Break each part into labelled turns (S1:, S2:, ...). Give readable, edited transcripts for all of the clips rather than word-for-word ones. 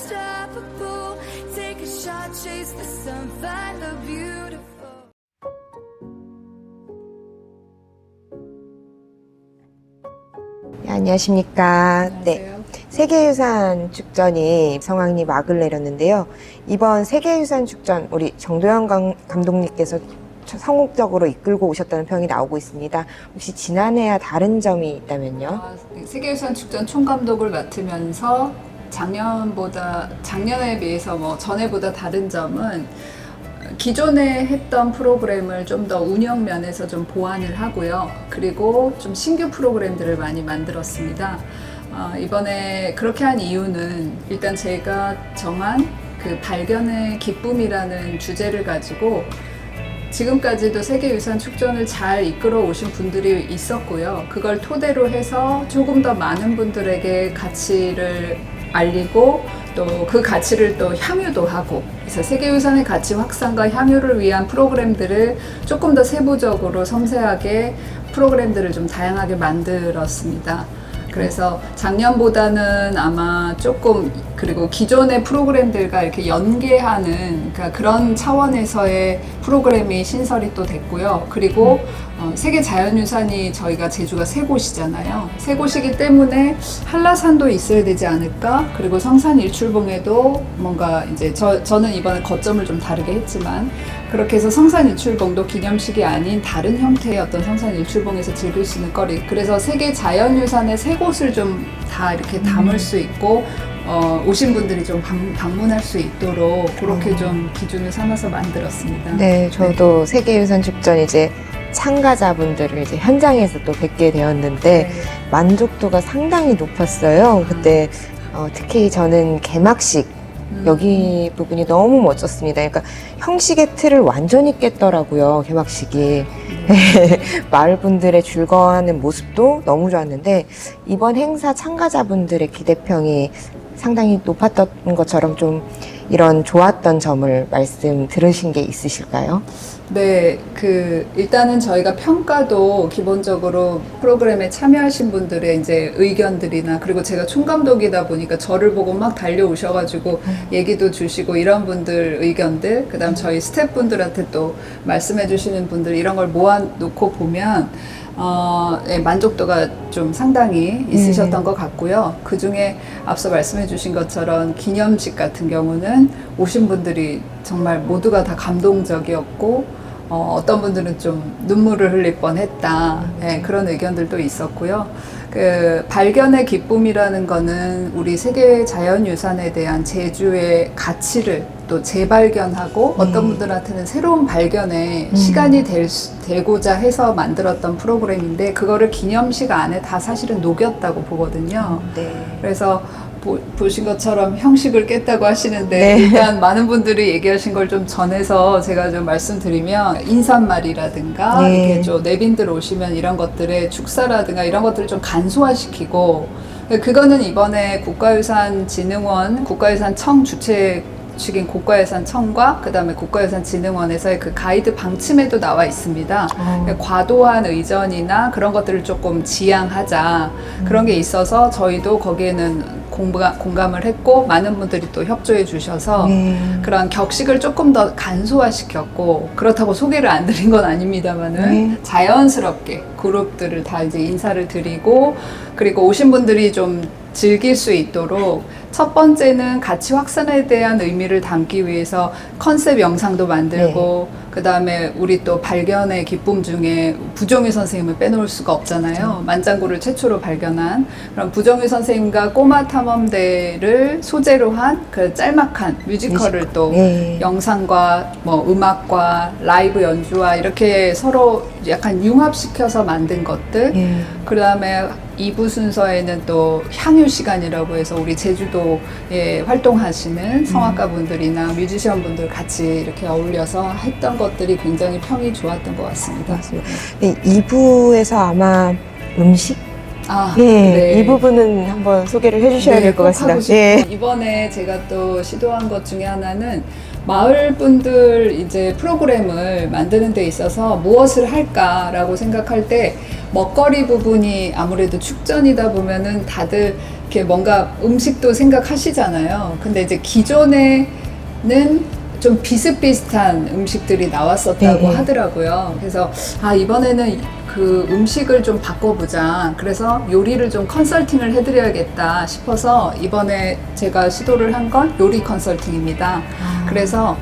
S1: unstoppable. Take a shot, chase the sun, find the beautiful.
S2: 네, 안녕하십니까. 네. 세계유산 축전이 성황리 막을 내렸는데요. 이번 세계유산 축전 우리 정도현 감독님께서 성공적으로 이끌고 오셨다는 평이 나오고 있습니다. 혹시 지난해와 다른 점이 있다면요?
S3: 세계유산 축전 총감독을 맡으면서 작년에 비해서 전에보다 다른 점은 기존에 했던 프로그램을 좀 더 운영 면에서 좀 보완을 하고요. 그리고 좀 신규 프로그램들을 많이 만들었습니다. 이번에 그렇게 한 이유는 일단 제가 정한 그 발견의 기쁨이라는 주제를 가지고 지금까지도 세계유산 축전을 잘 이끌어 오신 분들이 있었고요. 그걸 토대로 해서 조금 더 많은 분들에게 가치를 알리고 또 그 가치를 또 향유도 하고, 그래서 세계유산의 가치 확산과 향유를 위한 프로그램들을 조금 더 세부적으로 섬세하게 프로그램들을 좀 다양하게 만들었습니다. 그래서 작년보다는 아마 조금, 그리고 기존의 프로그램들과 이렇게 연계하는 그런 차원에서의 프로그램이 신설이 또 됐고요. 그리고 세계 자연유산이 저희가 제주가 세 곳이잖아요. 세 곳이기 때문에 한라산도 있어야 되지 않을까? 그리고 성산 일출봉에도 뭔가 이제 저는 이번에 거점을 좀 다르게 했지만 그렇게 해서 성산 일출봉도 기념식이 아닌 다른 형태의 어떤 성산 일출봉에서 즐길 수 있는 거리. 그래서 세계 자연유산의 세 곳을 좀 다 이렇게 담을 수 있고 오신 분들이 좀 방문할 수 있도록 그렇게 좀 기준을 삼아서 만들었습니다.
S2: 네, 저도 세계유산 축전 이제 참가자분들을 이제 현장에서 또 뵙게 되었는데 만족도가 상당히 높았어요. 그때 특히 저는 개막식 여기 부분이 너무 멋졌습니다. 그러니까 형식의 틀을 완전히 깼더라고요, 개막식이. 마을 분들의 즐거워하는 모습도 너무 좋았는데 이번 행사 참가자분들의 기대평이 상당히 높았던 것처럼 좀 이런 좋았던 점을 말씀 들으신 게 있으실까요?
S3: 네, 일단은 저희가 평가도 기본적으로 프로그램에 참여하신 분들의 이제 의견들이나, 그리고 제가 총감독이다 보니까 저를 보고 막 달려오셔가지고 얘기도 주시고 이런 분들 의견들, 그 다음 저희 스태프분들한테 또 말씀해 주시는 분들 이런 걸 모아놓고 보면 네, 만족도가 좀 상당히 있으셨던 것 같고요. 그 중에 앞서 말씀해 주신 것처럼 기념식 같은 경우는 오신 분들이 정말 모두가 다 감동적이었고 어떤 분들은 좀 눈물을 흘릴 뻔했다. 네, 그런 의견들도 있었고요. 발견의 기쁨이라는 거는 우리 세계 자연유산에 대한 제주의 가치를 또 재발견하고 어떤 분들한테는 새로운 발견의 시간이 되고자 해서 만들었던 프로그램인데 그거를 기념식 안에 다 사실은 녹였다고 보거든요.
S2: 네.
S3: 그래서 보신 것처럼 형식을 깼다고 하시는데
S2: 네.
S3: 일단 많은 분들이 얘기하신 걸 좀 전해서 제가 좀 말씀드리면 인사말이라든가
S2: 네.
S3: 이렇게 좀 내빈들 오시면 이런 것들의 축사라든가 이런 것들을 좀 간소화시키고, 그거는 이번에 국가유산진흥원 국가유산청 주최 측인 국가유산청과 그 다음에 국가유산진흥원에서의 그 가이드 방침에도 나와 있습니다. 과도한 의전이나 그런 것들을 조금 지양하자, 그런 게 있어서 저희도 거기에는 공감을 했고 많은 분들이 또 협조해 주셔서 그런 격식을 조금 더 간소화시켰고, 그렇다고 소개를 안 드린 건 아닙니다만은 자연스럽게 그룹들을 다 이제 인사를 드리고, 그리고 오신 분들이 좀 즐길 수 있도록 첫 번째는 가치 확산에 대한 의미를 담기 위해서 컨셉 영상도 만들고, 그 다음에 우리 또 발견의 기쁨 중에 부정유 선생님을 빼놓을 수가 없잖아요. 만장굴을 최초로 발견한 그런 부정유 선생님과 꼬마 탐험대를 소재로 한 그 짤막한 뮤지컬을 또 영상과 음악과 라이브 연주와 이렇게 서로 약간 융합시켜서 만든 것들. 그 다음에 2부 순서에는 또 향유 시간이라고 해서 우리 제주도에 활동하시는 성악가 분들이나 뮤지션 분들 같이 이렇게 어울려서 했던 것들이 굉장히 평이 좋았던 것 같습니다.
S2: 네, 2부에서 아마 음식? 네. 이 부분은 한번 소개를 해주셔야 될 것 같습니다. 네.
S3: 이번에 제가 또 시도한 것 중에 하나는 마을 분들 이제 프로그램을 만드는 데 있어서 무엇을 할까라고 생각할 때 먹거리 부분이 아무래도 축전이다 보면은 다들 이렇게 뭔가 음식도 생각하시잖아요. 근데 이제 기존에는 좀 비슷비슷한 음식들이 나왔었다고
S2: 네.
S3: 하더라고요. 그래서 이번에는 그 음식을 좀 바꿔보자. 그래서 요리를 좀 컨설팅을 해드려야겠다 싶어서 이번에 제가 시도를 한 건 요리 컨설팅입니다. 그래서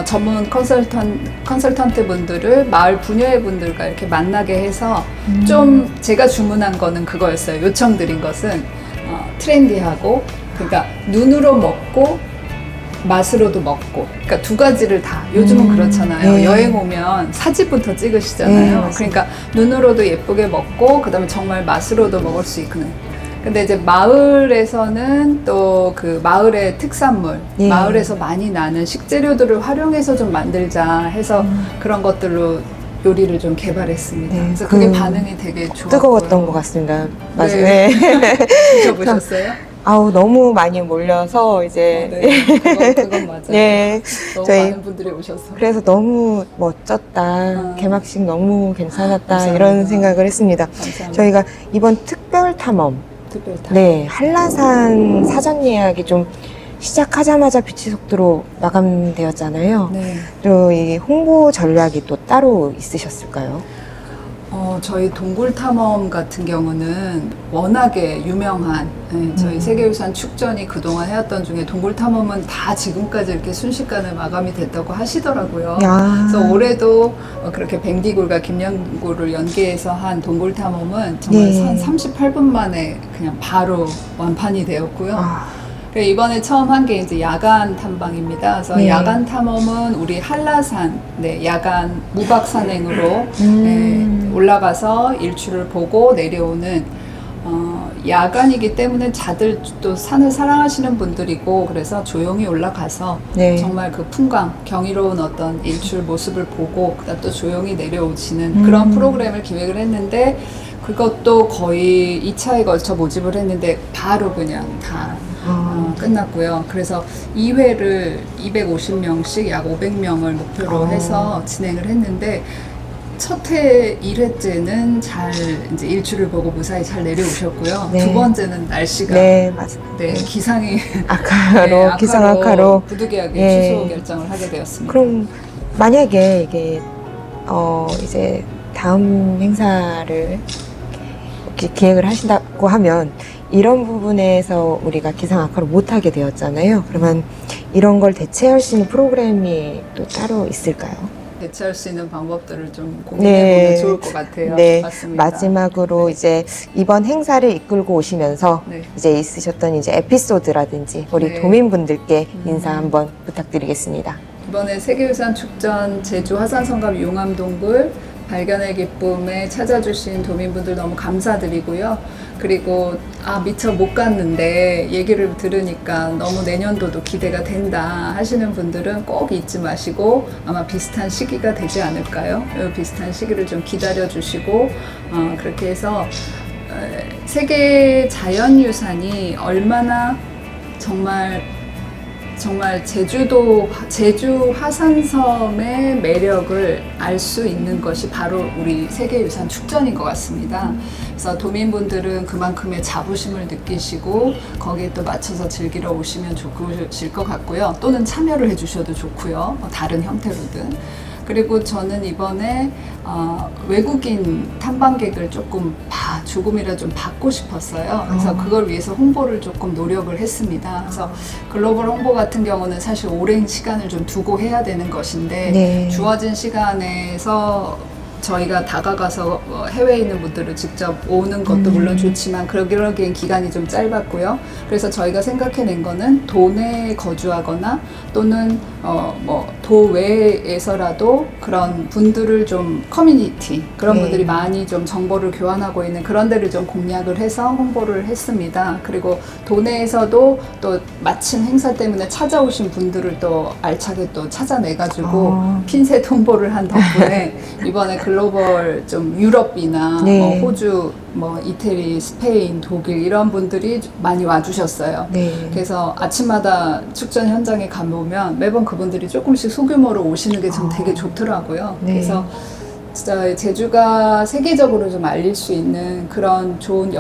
S3: 전문 컨설턴트 분들을 마을 부녀회 분들과 이렇게 만나게 해서 좀 제가 주문한 거는 그거였어요. 요청드린 것은 트렌디하고, 그러니까 눈으로 먹고 맛으로도 먹고, 그러니까 두 가지를 다. 요즘은 그렇잖아요.
S2: 네.
S3: 여행 오면 사진부터 찍으시잖아요.
S2: 네,
S3: 그러니까 눈으로도 예쁘게 먹고, 그다음에 정말 맛으로도 먹을 수 있는. 근데 이제 마을에서는 또 그 마을의 특산물,
S2: 예.
S3: 마을에서 많이 나는 식재료들을 활용해서 좀 만들자 해서 그런 것들로 요리를 좀 개발했습니다.
S2: 네,
S3: 그래서 그게
S2: 그
S3: 반응이 되게 좋았고요.
S2: 뜨거웠던 것 같습니다. 맞아요.
S3: 네.
S2: 네.
S3: 드셔보셨어요?
S2: 아우, 너무 많이 몰려서 이제
S3: 네, 그건 맞아요.
S2: 네.
S3: 너무
S2: 저희
S3: 많은 분들이 오셔서.
S2: 그래서 너무 멋졌다. 개막식 너무 괜찮았다.
S3: 감사합니다.
S2: 이런 생각을 했습니다.
S3: 감사합니다.
S2: 저희가 이번 특별 탐험,
S3: 특별 다.
S2: 네, 한라산 사전 예약이 좀 시작하자마자 빛의 속도로 마감되었잖아요.
S3: 네.
S2: 또 이 홍보 전략이 또 따로 있으셨을까요?
S3: 저희 동굴탐험 같은 경우는 워낙에 유명한, 저희 세계유산 축전이 그동안 해왔던 중에 동굴탐험은 다 지금까지 이렇게 순식간에 마감이 됐다고 하시더라고요.
S2: 야.
S3: 그래서 올해도 그렇게 뱅디굴과 김영굴을 연계해서 한 동굴탐험은 정말
S2: 네.
S3: 한 38분 만에 그냥 바로 완판이 되었고요.
S2: 아,
S3: 이번에 처음 한 게 이제 야간 탐방입니다. 그래서
S2: 네.
S3: 야간 탐험은 우리 한라산, 야간 무박 산행으로 올라가서 일출을 보고 내려오는 야간이기 때문에 다들 또 산을 사랑하시는 분들이고, 그래서 조용히 올라가서
S2: 네.
S3: 정말 그 풍광, 경이로운 어떤 일출 모습을 보고 그다음 또 조용히 내려오시는 그런 프로그램을 기획을 했는데, 그것도 거의 2차에 걸쳐 모집을 했는데 바로 그냥 다 끝났고요. 그래서 2회를 250명씩 약 500명을 목표로 해서 진행을 했는데, 첫 회 1회째는 잘 이제 일출을 보고 무사히 잘 내려오셨고요.
S2: 네.
S3: 두 번째는 날씨가
S2: 네, 맞습니다.
S3: 기상이
S2: 악화로, 기상 악화로.
S3: 부득이하게
S2: 네.
S3: 취소 결정을 하게 되었습니다.
S2: 그럼 만약에 이게 이제 다음 행사를 이렇게 기획을 하신다고 하면 이런 부분에서 우리가 기상 악화를 못하게 되었잖아요. 그러면 이런 걸 대체할 수 있는 프로그램이 또 따로 있을까요?
S3: 대체할 수 있는 방법들을 좀 고민해보면 좋을 것 같아요.
S2: 네.
S3: 맞습니다.
S2: 마지막으로 이제 이번 행사를 이끌고 오시면서
S3: 네.
S2: 이제 있으셨던 이제 에피소드라든지 우리
S3: 네.
S2: 도민분들께 인사 한번 부탁드리겠습니다.
S3: 이번에 세계유산 축전 제주 화산섬갑 용암동굴 발견의 기쁨에 찾아주신 도민분들 너무 감사드리고요. 그리고 미처 못 갔는데 얘기를 들으니까 너무 내년도도 기대가 된다 하시는 분들은 꼭 잊지 마시고 아마 비슷한 시기가 되지 않을까요? 비슷한 시기를 좀 기다려 주시고 그렇게 해서 세계 자연유산이 얼마나 정말 제주 화산섬의 매력을 알 수 있는 것이 바로 우리 세계유산 축전인 것 같습니다. 그래서 도민분들은 그만큼의 자부심을 느끼시고 거기에 또 맞춰서 즐기러 오시면 좋으실 것 같고요. 또는 참여를 해주셔도 좋고요. 다른 형태로든. 그리고 저는 이번에 외국인 탐방객을 조금이라 좀 받고 싶었어요. 그래서 그걸 위해서 홍보를 조금 노력을 했습니다. 그래서 글로벌 홍보 같은 경우는 사실 오랜 시간을 좀 두고 해야 되는 것인데,
S2: 네.
S3: 주어진 시간에서 저희가 다가가서 해외에 있는 분들을 직접 오는 것도 물론 좋지만 그러기엔 기간이 좀 짧았고요. 그래서 저희가 생각해낸 거는 도내에 거주하거나 또는 도외에서라도 그런 분들을 좀 커뮤니티, 그런
S2: 네.
S3: 분들이 많이 좀 정보를 교환하고 있는 그런 데를 좀 공략을 해서 홍보를 했습니다. 그리고 도내에서도 또 마침 행사 때문에 찾아오신 분들을 또 알차게 또 찾아내가지고 핀셋 홍보를 한 덕분에 이번에 글로벌 좀 유럽이나
S2: 네.
S3: 호주, 이태리, 스페인, 독일 이런 분들이 많이 와주셨어요.
S2: 네.
S3: 그래서 아침마다 축전 현장에 가보면 매번 그분들이 조금씩 소규모로 오시는 게 좀 되게 좋더라고요.
S2: 네.
S3: 그래서 진짜 제주가 세계적으로 좀 알릴 수 있는 그런 좋은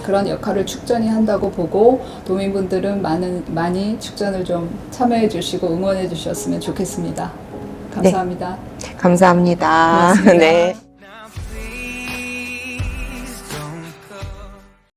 S3: 그런 역할을 축전이 한다고 보고 도민분들은 많이 축전을 좀 참여해 주시고 응원해 주셨으면 좋겠습니다. 감사합니다.
S2: 감사합니다.
S3: 고맙습니다.
S2: 네.